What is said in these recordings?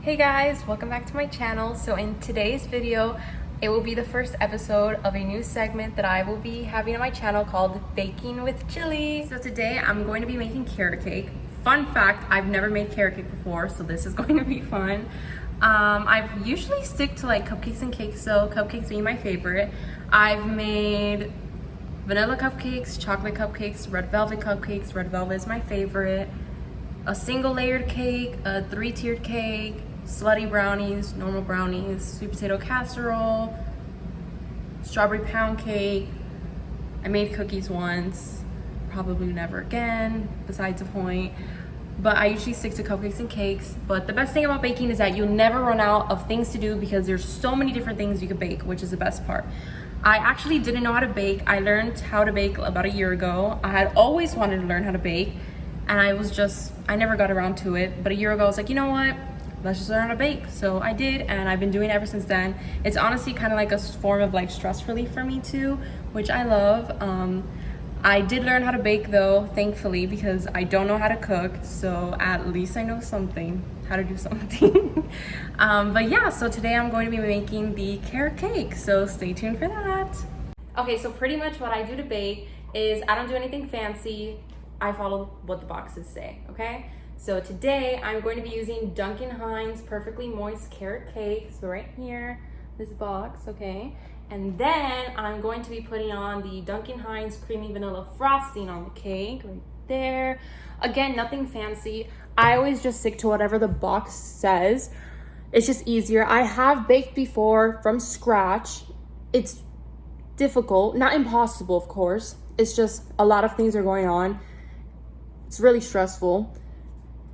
Hey guys, welcome back to my channel. So in today's video, it will be the first episode of a new segment that I will be having on my channel called Baking with Jilly. So today I'm going to be making carrot cake. Fun fact, I've never made carrot cake before, so this is going to be fun. I've usually stick to like cupcakes and cakes, so cupcakes being my favorite. I've made vanilla cupcakes, chocolate cupcakes, red velvet cupcakes. Red velvet is my favorite. A single layered cake, a 3-tiered cake, slutty brownies, normal brownies, sweet potato casserole, strawberry pound cake. I made cookies once, probably never again, besides the point. But I usually stick to cupcakes and cakes. But the best thing about baking is that you never run out of things to do because there's so many different things you can bake, which is the best part. I actually didn't know how to bake. I learned how to bake about a year ago. I had always wanted to learn how to bake, and I never got around to it. But a year ago, I was like, you know what? Let's just learn how to bake. So I did, and I've been doing it ever since then. It's honestly kind of like a form of like stress relief for me too, which I love. I did learn how to bake though, thankfully, because I don't know how to cook. So at least I know something, how to do something. But yeah, so today I'm going to be making the carrot cake. So stay tuned for that. Okay, so pretty much what I do to bake is I don't do anything fancy. I follow what the boxes say, okay? So today I'm going to be using Duncan Hines Perfectly Moist Carrot Cake. So right here, this box, okay? And then I'm going to be putting on the Duncan Hines Creamy Vanilla Frosting on the cake, right there. Again, nothing fancy. I always just stick to whatever the box says. It's just easier. I have baked before from scratch. It's difficult, not impossible, of course. It's just a lot of things are going on. It's really stressful.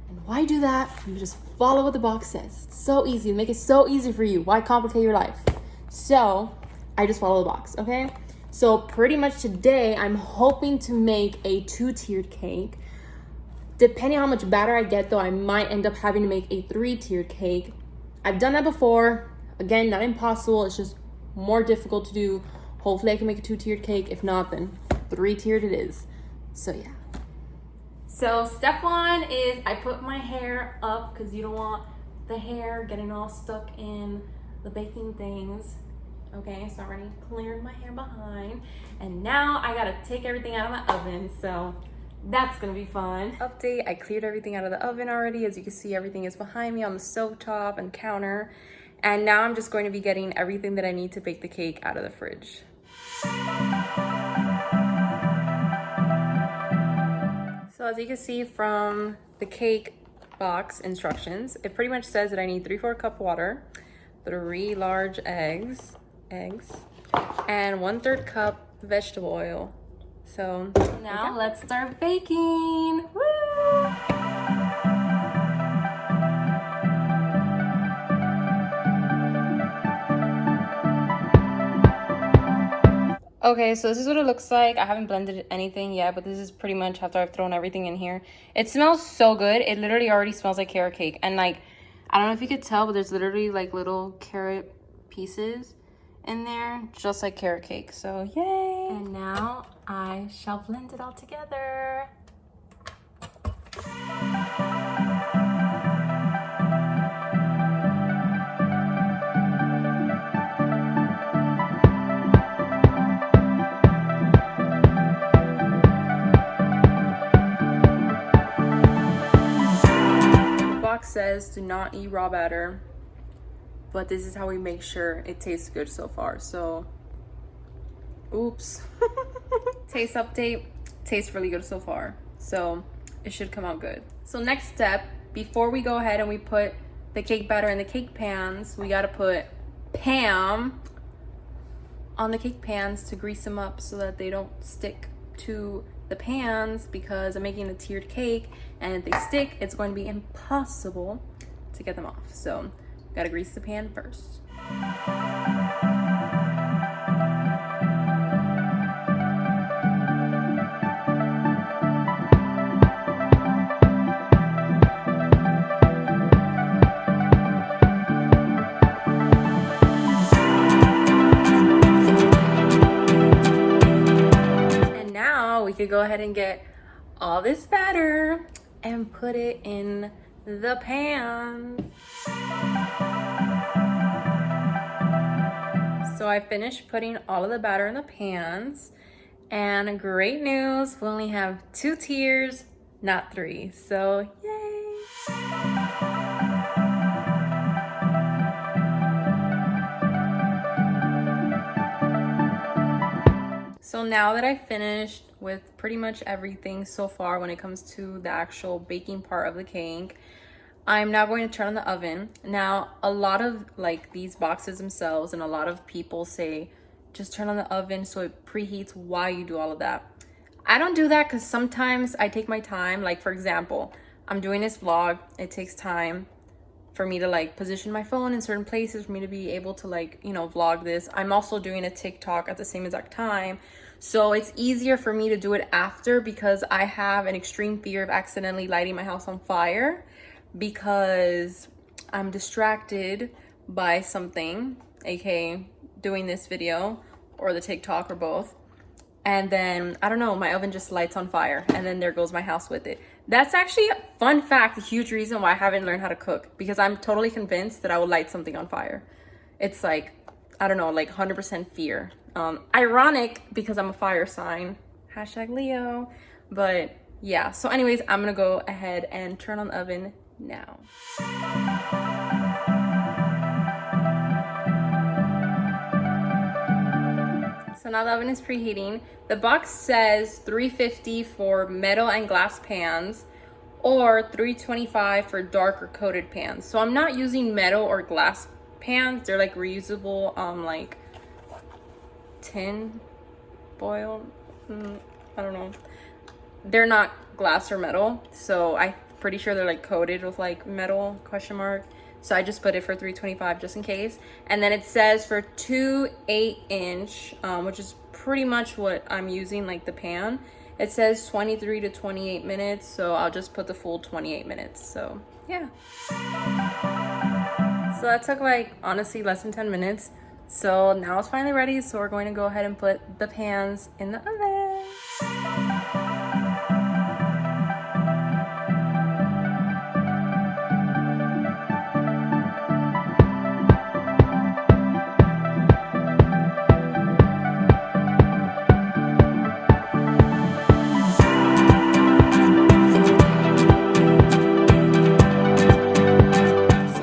And why do that? You just follow what the box says. It's so easy. Make it so easy for you. Why complicate your life? So I just follow the box, okay? So pretty much today, I'm hoping to make a 2-tiered cake. Depending on how much batter I get though, I might end up having to make a 3-tiered cake. I've done that before. Again, not impossible. It's just more difficult to do. Hopefully I can make a 2-tiered cake. If not, then 3-tiered it is. So yeah. So step one is I put my hair up because you don't want the hair getting all stuck in the baking things. Okay, so I already cleared my hair behind. And now I gotta take everything out of my oven, so that's gonna be fun. Update, I cleared everything out of the oven already. As you can see, everything is behind me on the stovetop and counter. And now I'm just going to be getting everything that I need to bake the cake out of the fridge. So as you can see from the cake box instructions, it pretty much says that I need 3/4 cup water, 3 large eggs, and 1/3 cup vegetable oil. So now let's start baking. Woo! Okay, so this is what it looks like. I haven't blended anything yet, but this is pretty much after I've thrown everything in here. It smells so good. It literally already smells like carrot cake. And like, I don't know if you could tell, but there's literally like little carrot pieces in there, just like carrot cake. So yay! And now I shall blend it all together. Says do not eat raw batter, but this is how we make sure it tastes good so far. So oops. Taste update, tastes really good so far, so it should come out good. So next step, before we go ahead and we put the cake batter in the cake pans, we got to put Pam on the cake pans to grease them up so that they don't stick to the pans, because I'm making a tiered cake, and if they stick, it's going to be impossible to get them off. So gotta grease the pan first. We could go ahead and get all this batter and put it in the pan. So I finished putting all of the batter in the pans, and great news, we only have 2 tiers, not 3. So yay! So now that I finished with pretty much everything so far when it comes to the actual baking part of the cake, I'm now going to turn on the oven. Now, a lot of like these boxes themselves and a lot of people say, just turn on the oven so it preheats while you do all of that. I don't do that because sometimes I take my time. Like for example, I'm doing this vlog. It takes time for me to like position my phone in certain places for me to be able to like, you know, vlog this. I'm also doing a TikTok at the same exact time. So it's easier for me to do it after because I have an extreme fear of accidentally lighting my house on fire because I'm distracted by something, aka doing this video or the TikTok or both. And then, I don't know, my oven just lights on fire and then there goes my house with it. That's actually, fun fact, a huge reason why I haven't learned how to cook, because I'm totally convinced that I will light something on fire. It's like, I don't know, like 100% fear. Ironic because I'm a fire sign, #Leo. But yeah, so anyways, I'm gonna go ahead and turn on the oven now. So now the oven is preheating. The box says 350 for metal and glass pans or 325 for darker coated pans. So I'm not using metal or glass pans. They're like reusable, like tin foil. I don't know. They're not glass or metal. So I'm pretty sure they're like coated with like metal ? So I just put it for 325 just in case. And then it says for 2 8-inch, which is pretty much what I'm using, like the pan. It says 23 to 28 minutes. So I'll just put the full 28 minutes. So yeah. So that took like honestly less than 10 minutes. So now it's finally ready. So we're going to go ahead and put the pans in the oven.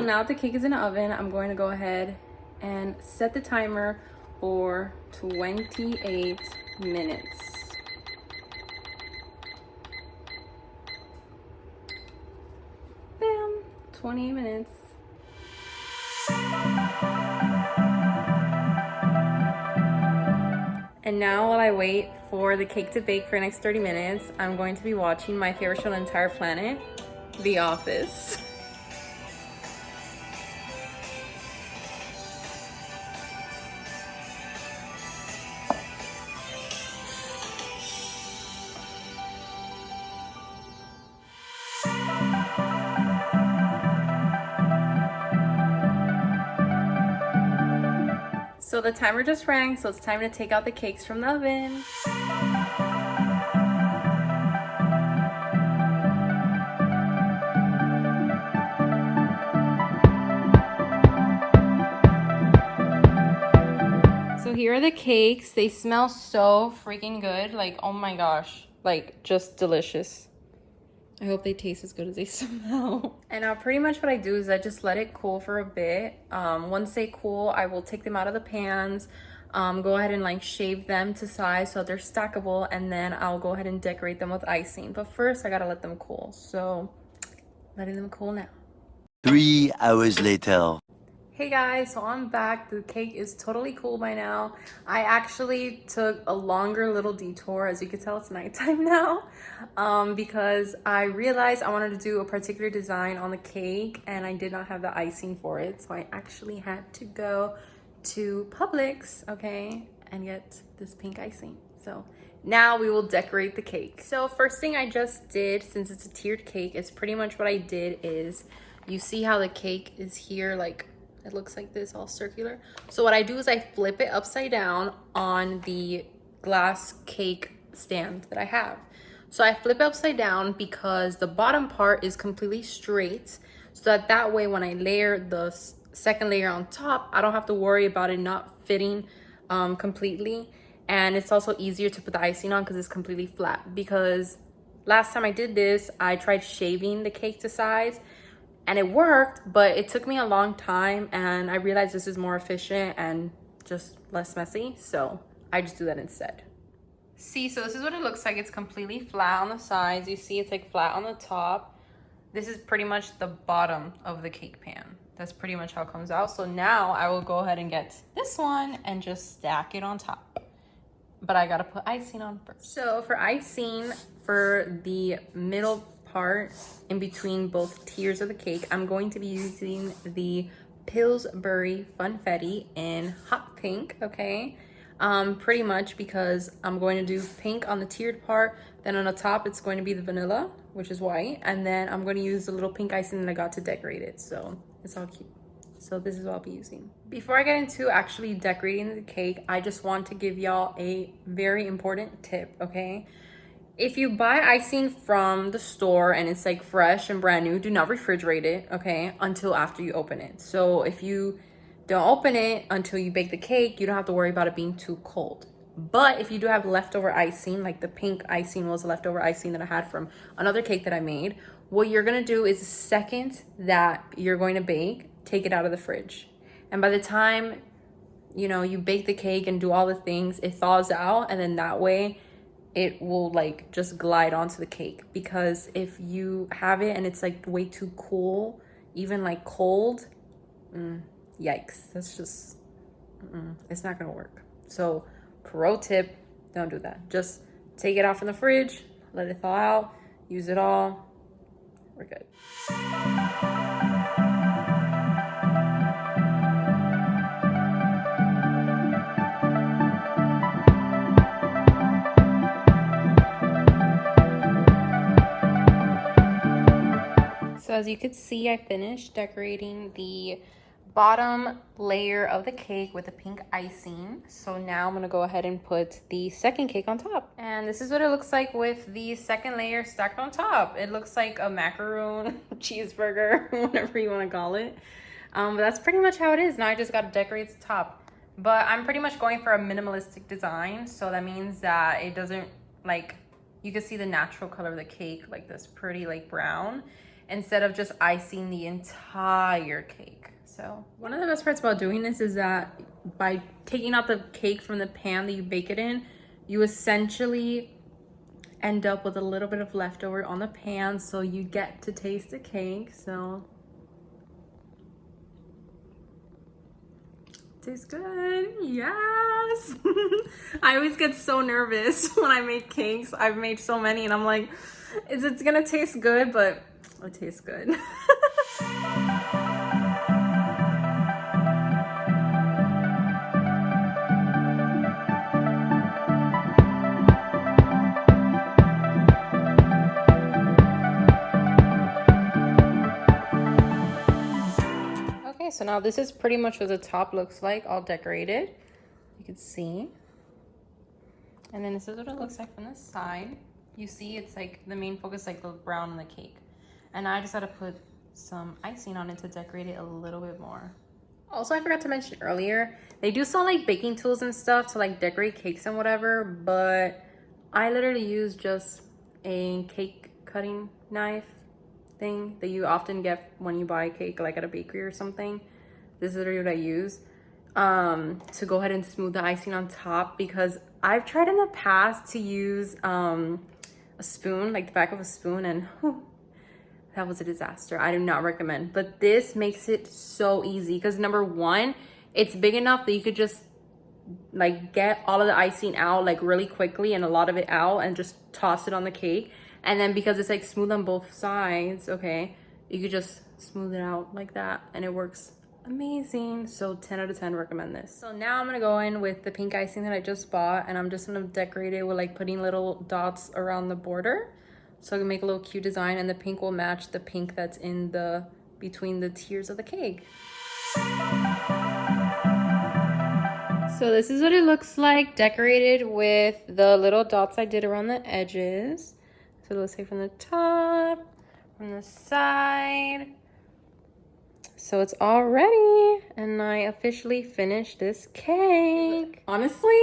Now the cake is in the oven, I'm going to go ahead and set the timer for 28 minutes. Bam, 28 minutes. And now while I wait for the cake to bake for the next 30 minutes, I'm going to be watching my favorite show on the entire planet, The Office. So the timer just rang, so it's time to take out the cakes from the oven. So here are the cakes. They smell so freaking good. Like, oh my gosh, like just delicious. I hope they taste as good as they smell. And now pretty much what I do is I just let it cool for a bit. Once they cool, I will take them out of the pans, go ahead and like shave them to size so they're stackable, and then I'll go ahead and decorate them with icing. But first I gotta let them cool. So letting them cool now. 3 hours later. Hey guys, so I'm back. The cake is totally cool by now. I actually took a longer little detour. As you can tell, it's nighttime now, because I realized I wanted to do a particular design on the cake and I did not have the icing for it. So I actually had to go to Publix, okay, and get this pink icing. So now we will decorate the cake. So first thing I just did, since it's a tiered cake, is pretty much what I did is, you see how the cake is here, like it looks like this, all circular. So what I do is I flip it upside down on the glass cake stand that I have. So I flip it upside down because the bottom part is completely straight, so that way when I layer the second layer on top, I don't have to worry about it not fitting completely. And it's also easier to put the icing on because it's completely flat. Because last time I did this, I tried shaving the cake to size and it worked, but it took me a long time, and I realized this is more efficient and just less messy, so I just do that instead. See, so this is what it looks like. It's completely flat on the sides. You see it's like flat on the top. This is pretty much the bottom of the cake pan. That's pretty much how it comes out. So now I will go ahead and get this one and just stack it on top. But I gotta put icing on first. So for icing, for the middle part in between both tiers of the cake, I'm going to be using the Pillsbury Funfetti in hot pink, okay? Pretty much because I'm going to do pink on the tiered part, then on the top it's going to be the vanilla, which is white, and then I'm going to use the little pink icing that I got to decorate it, so it's all cute. So this is what I'll be using. Before I get into actually decorating the cake, I just want to give y'all a very important tip, okay? If you buy icing from the store and it's like fresh and brand new, do not refrigerate it, okay, until after you open it. So if you don't open it until you bake the cake, you don't have to worry about it being too cold. But if you do have leftover icing, like the pink icing was leftover icing that I had from another cake that I made, what you're gonna do is the second that you're going to bake, take it out of the fridge. And by the time, you know, you bake the cake and do all the things, it thaws out, and then that way it will like just glide onto the cake. Because if you have it and it's like way too cool, even like cold, yikes, that's just, it's not gonna work. So pro tip, don't do that. Just take it out from the fridge, let it thaw out, use it all, we're good. So as you could see, I finished decorating the bottom layer of the cake with the pink icing. So now I'm gonna go ahead and put the second cake on top. And this is what it looks like with the second layer stacked on top. It looks like a macaroon cheeseburger, whatever you wanna call it. But that's pretty much how it is. Now I just gotta decorate the top. But I'm pretty much going for a minimalistic design. So that means that it doesn't, like, you can see the natural color of the cake, like this pretty like brown, instead of just icing the entire cake. So one of the best parts about doing this is that by taking out the cake from the pan that you bake it in, you essentially end up with a little bit of leftover on the pan, so you get to taste the cake. So tastes good, yes. I always get so nervous when I make cakes. I've made so many and I'm like, is it gonna taste good? But it tastes good. Okay, so now this is pretty much what the top looks like, all decorated. You can see. And then this is what it looks like from the side. You see it's like the main focus, like the brown on the cake. And I just gotta put some icing on it to decorate it a little bit more. Also, I forgot to mention earlier, they do sell like baking tools and stuff to like decorate cakes and whatever, but I literally use just a cake cutting knife thing that you often get when you buy a cake like at a bakery or something. This is literally what I use to go ahead and smooth the icing on top, because I've tried in the past to use a spoon, like the back of a spoon, and whew, that was a disaster. I do not recommend. But this makes it so easy because number one, it's big enough that you could just like get all of the icing out like really quickly and a lot of it out and just toss it on the cake. And then because it's like smooth on both sides, okay, you could just smooth it out like that and it works amazing. So 10 out of 10 recommend this. So now I'm gonna go in with the pink icing that I just bought, and I'm just gonna decorate it with like putting little dots around the border so I can make a little cute design, and the pink will match the pink that's in the between the tiers of the cake. So this is what it looks like decorated with the little dots I did around the edges. So let's say from the top, from the side. So it's all ready, and I officially finished this cake. Honestly,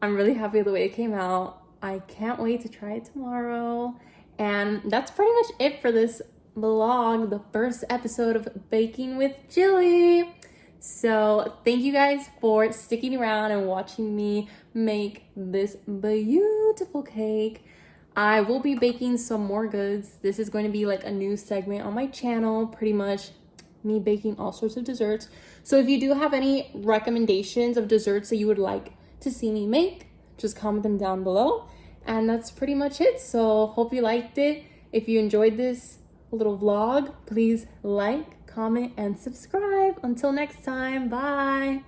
I'm really happy with the way it came out. I can't wait to try it tomorrow. And that's pretty much it for this vlog, the first episode of Baking with Jilly. So thank you guys for sticking around and watching me make this beautiful cake. I will be baking some more goods. This is going to be like a new segment on my channel, pretty much me baking all sorts of desserts. So if you do have any recommendations of desserts that you would like to see me make, just comment them down below. And that's pretty much it. So hope you liked it. If you enjoyed this little vlog, please like, comment, and subscribe. Until next time, bye.